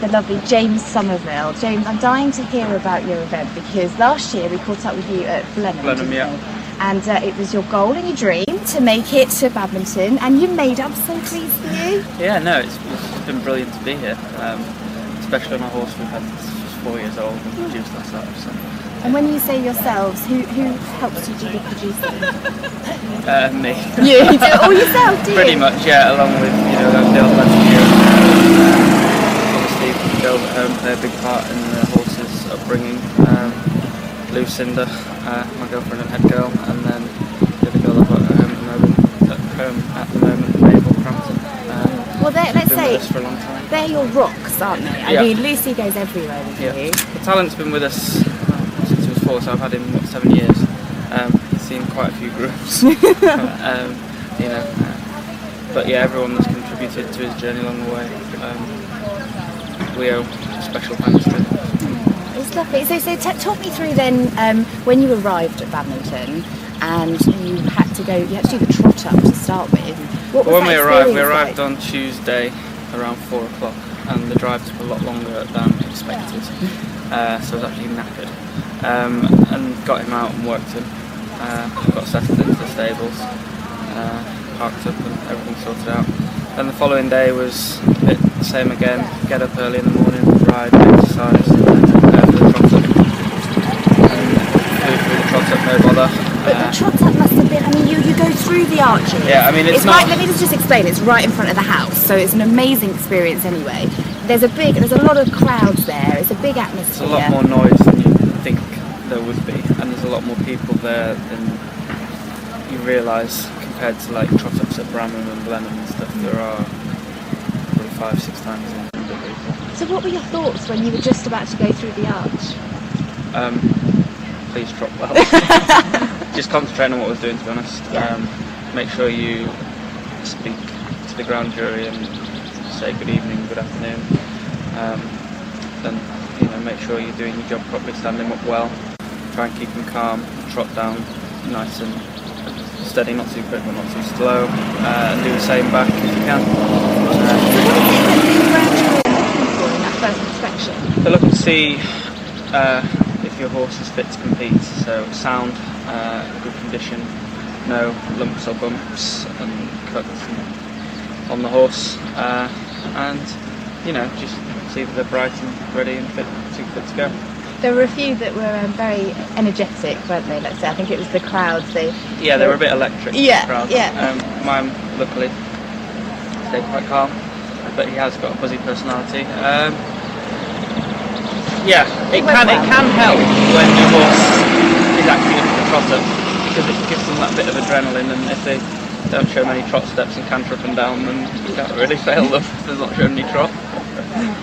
the lovely James Sommerville. James, I'm dying to hear about your event because last year we caught up with you at Blenheim, yeah. And it was your goal and your dream to make it to badminton, and you made up. So pleased for you. Yeah, no, it's been brilliant to be here, especially on a horse we've had since 4 years old and produced ourselves. So. And when you say yourselves, who helps you do the producing? Me. You do it all yourself, do you? Pretty much, yeah, along with the old lads here. Obviously, girls at home play a big part in the horse's upbringing. Lucinda, my girlfriend and head girl, and then the other girl I've got at the moment, Mabel Crampton. Well, let's say for a long time. They're your rocks, aren't they? I mean, Lucy goes everywhere with you. The talent's been with us since he was 4, so I've had him 7 years. He's seen quite a few groups, but yeah, everyone that's contributed to his journey along the way, we owe special thanks to. It's lovely. So talk me through then when you arrived at badminton and you had to do the trot up to start with. What was when we arrived like? On Tuesday around 4 o'clock, and the drive took a lot longer than expected. So I was actually knackered, and got him out and worked him. Got settled into the stables, parked up, and everything sorted out. Then the following day was a bit the same again. Get up early in the morning, ride, exercise, the trot up. Through the trot up, no bother. But the trot up must have been, I mean, you go through the arches. Yeah, I mean, it's not... Like, let me just explain, it's right in front of the house, so it's an amazing experience anyway. There's a lot of crowds there, it's a big atmosphere. There's a lot more noise than you think there would be, and there's a lot more people there than you realise compared to like trot ups at Bramham and Blenheim and stuff. There are probably 5-6 times in people. So what were your thoughts when you were just about to go through the arch? Please trot well. Just concentrate on what I was doing, to be honest. Yeah. Make sure you speak to the ground jury and say good evening, good afternoon. Then make sure you're doing your job properly, standing up well. Try and keep them calm, trot down nice and steady, not too quick but not too slow, and do the same back if you can. So what is it that the ground jury are looking for in that first inspection? They're looking to see if your horse is fit to compete, so sound, good condition, no lumps or bumps and cuts on the horse, and just see that they're bright and ready and fit to go. There were a few that were very energetic, weren't they? Let's say, I think it was the crowds. They were a bit electric. Yeah, the crowd. yeah. Mine, luckily, stayed quite calm, but he has got a buzzy personality. It can help when your horse is acting up the trot up, because it gives them that bit of adrenaline, and if they don't show many trot steps and canter up and down, then you can't really fail them if they're not showing any trot.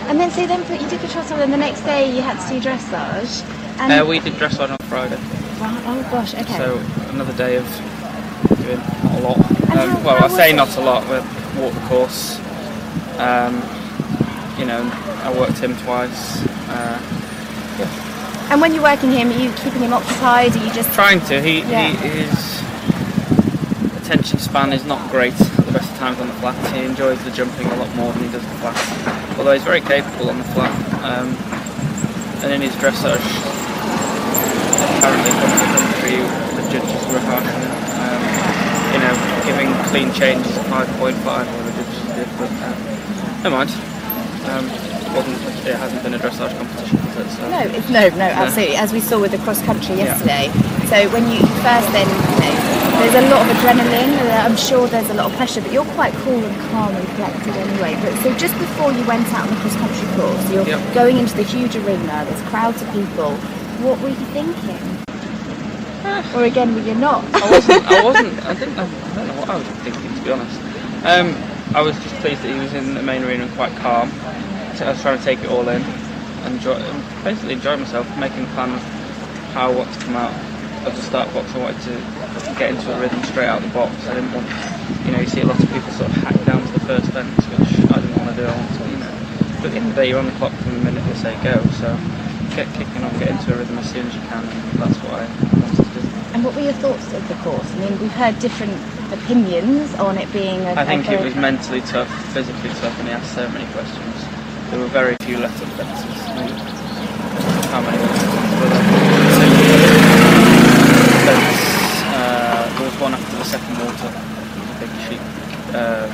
And then you did the trot up, and the next day you had to do dressage. And we did dressage on Friday. Wow, oh gosh, okay. So another day of doing not a lot. I say not a lot. We walked the course. I worked him twice. And when you're working him, are you keeping him occupied? Are you just trying to? His attention span is not great at the best of times on the flats. He enjoys the jumping a lot more than he does the flats. Although he's very capable on the flat. And in his dressage, apparently across the country, the judges were harsh on him. Giving clean changes at 5.5, or the judges did, but never mind. It hasn't been a dressage competition, has it? So. No, absolutely. As we saw with the cross country yesterday. Yeah. So when you first then, there's a lot of adrenaline. I'm sure there's a lot of pressure, but you're quite cool and calm and collected anyway. But so just before you went out on the cross country course, you're going into the huge arena. There's crowds of people. What were you thinking? Or again, were you not? I wasn't. I don't know what I was thinking, to be honest. I was just pleased that he was in the main arena and quite calm. So I was trying to take it all in and basically enjoy myself, making a plan of how I want to come out of the start box. I wanted to get into a rhythm straight out of the box. I didn't want, you see a lot of people sort of hack down to the first fence, which I didn't want to do. I wanted to, but at the end of the day, you're on the clock from the minute they say go. So get kicking on, get into a rhythm as soon as you can, and that's what I wanted to do. And what were your thoughts of the course? I mean, we've heard different opinions on it being I think it was mentally tough, physically tough, and he asked so many questions. there were very few let-up fences. I mean, how many were there? There was one after the second water, a big sheep,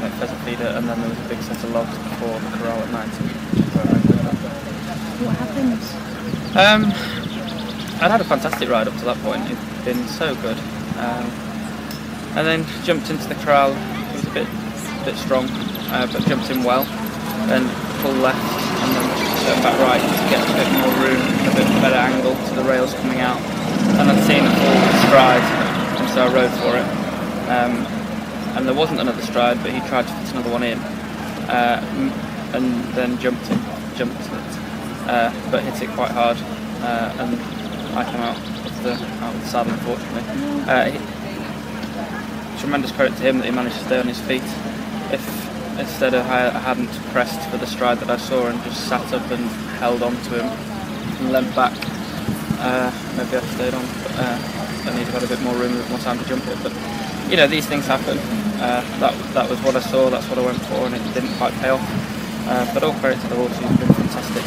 like pheasant feeder, and then there was a big set of logs before the corral at night. What happened? I'd had a fantastic ride up to that point. It'd been so good, and then jumped into the corral. It was a bit strong, but jumped in well, and full left, and then turned back right to get a bit more room, a bit better angle to the rails coming out. And I'd seen a full stride, and so I rode for it. And there wasn't another stride, but he tried to fit another one in, and then jumped it, but hit it quite hard, and I came out of the saddle, unfortunately. Tremendous credit to him that he managed to stay on his feet. If instead I hadn't pressed for the stride that I saw and just sat up and held on to him and leant back, maybe I'd stayed on, but then he'd had a bit more room, a bit more time to jump it. But you know, these things happen. That was what I saw, that's what I went for, and it didn't quite pay off. But all credit to the horse, he's been fantastic.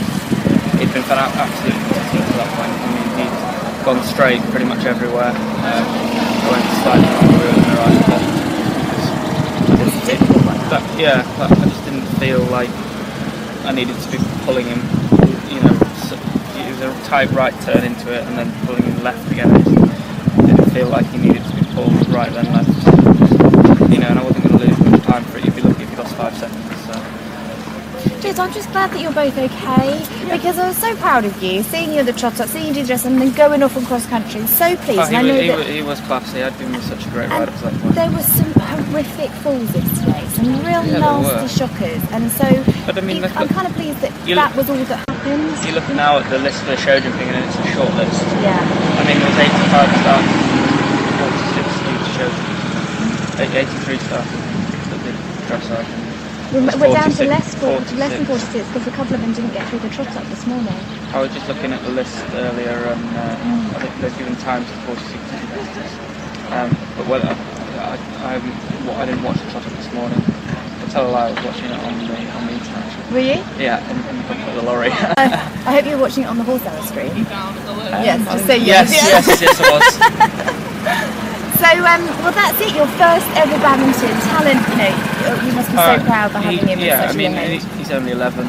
He'd been absolutely fantastic to that point. I mean, he'd gone straight pretty much everywhere. I went sliding on the wheel in the right there. I just didn't feel like I needed to be pulling him. You know, it was a tight right turn into it, and then pulling him left again. I just didn't feel like he needed to be pulled right then left. You know, and I wasn't going to lose much time for it. You'd be lucky if you lost 5 seconds. So. Just, I'm just glad that you're both okay, because I was so proud of you, seeing you at the trot up, seeing you do dress and then going off on cross country. So pleased. He was classy. I'd given me such a great ride up to that point. There were some horrific falls yesterday, some real nasty shockers, and so but I mean, I'm kind of pleased that that was all that happened. You look now at the list for the show jumping, and it's a short list. Yeah. I mean, there was 85 starts, 46 huge show jumping, 83 starts that did dressage. We're down to less than 46 because a couple of them didn't get through the trot up this morning. I was just looking at the list earlier, and I think they've given times to 46 but whether I didn't watch the trot up this morning. I'll tell a lie, I was watching it on the internet. Were you? Yeah, in the lorry. I hope you're watching it on the HorseHour screen. Yes, just say yes. Yes, I was. So, well, that's it. Your first ever badminton talent. You know, you must be so proud for having him. Yeah, at such a young age. He's only 11.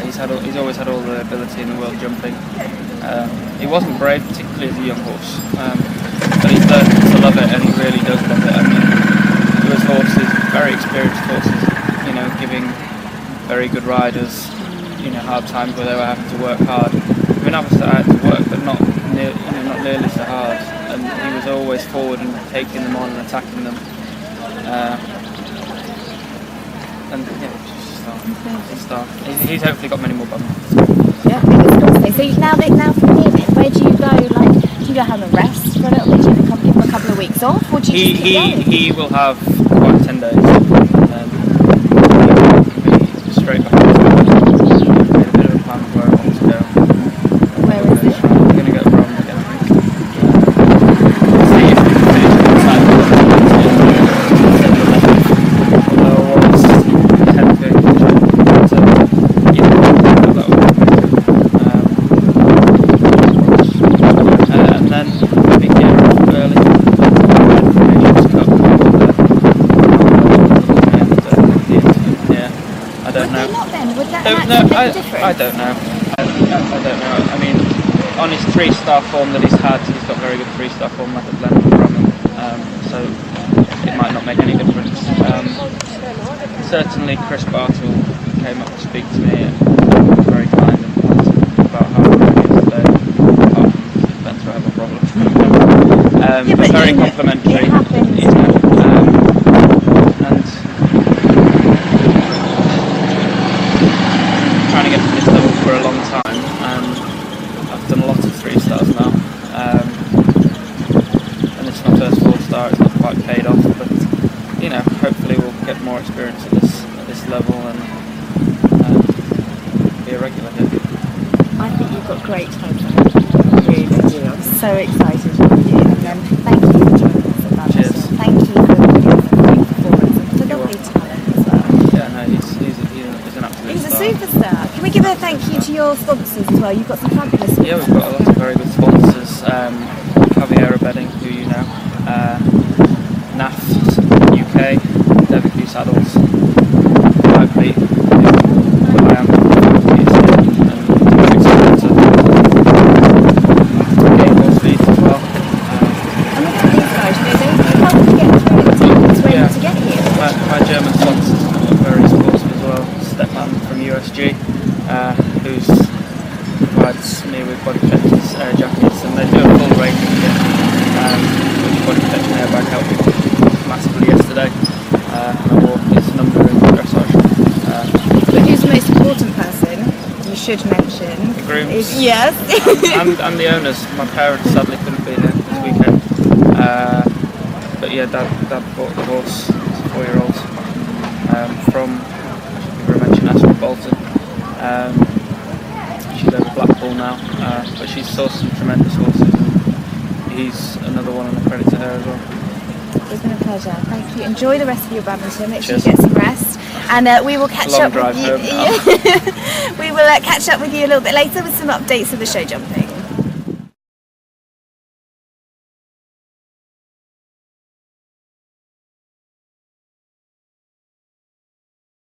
He's always had all the ability in the world jumping. He wasn't brave, particularly as a young horse, but he's learned to love it, and he really does love it. I mean, those horses, very experienced horses, you know, giving very good riders, you know, hard times where they were having to work hard. I mean, obviously I had to work, but not nearly so hard. And he was always forward and taking them on and attacking them. And yeah, just a star. He's hopefully got many more badmintons. Yeah, so now from here then, where do you go? Like, do you go have a rest for a little bit? Do you give him a couple of weeks off, or do you just keep going? He will have about 10 days, and then he'll be straight back into it. Made a bit of a plan of where I want to go. Where is it? I'm going to go to Rome again, I think. See if we can finish on the side of the although I was ahead of going to China. So, yeah, that would be and then maybe gear up early. I don't know. Not then? Would that make a difference? I don't know. I mean, on his 3-star form that he's got very good 3-star form at Glen from him. So it might not make any difference. Certainly, Chris Bartle came up to speak to me and was very kind and about how good he is today. Apart from his ventral have a problem. But very complimentary. It happens. And trying to get to this level for a long time, and I've done a lot of 3-stars now, and it's my first 4-star. It's not quite paid off, but you know, hopefully we'll get more experience at this level and be a regular here. I think you've got great times ahead. I really do. I'm so excited for you, and thank you for joining us at Badminton. Cheers. Thank you for your great performance and for the lovely talent as well. Yeah, no, he's an absolute He's star. a superstar. thank you to your sponsors as well. You've got some fabulous sponsors. Yeah, we've got a lot of very good sponsors. Caviera Bedding, who you know, NAF UK, Devonview Saddles, Lightbeat, who I am, and Game Horse Feet as well. And look at these guys, they help you get through it to where to get here. My German sponsors are very supportive as well. Stefan from USG, who's provides me with body protectors, jackets, and they do a full range of kit, which body protection airbag helped me massively yesterday, and I wore his number in dressage. But who's the most important person you should mention? The grooms. Yes. and the owners. My parents sadly couldn't be here this weekend, but yeah, Dad bought the horse, it's a 4-year-old, from, I should probably mention Astrid Bolton. She's over Blackpool now, but she's sourced some tremendous horses, and he's another one, and a credit to her as well. It's been a pleasure. Thank you. Enjoy the rest of your badminton. Make sure you Cheers. get some rest, and we will catch Long up drive with you. home now. We will catch up with you a little bit later with some updates of the show jumping.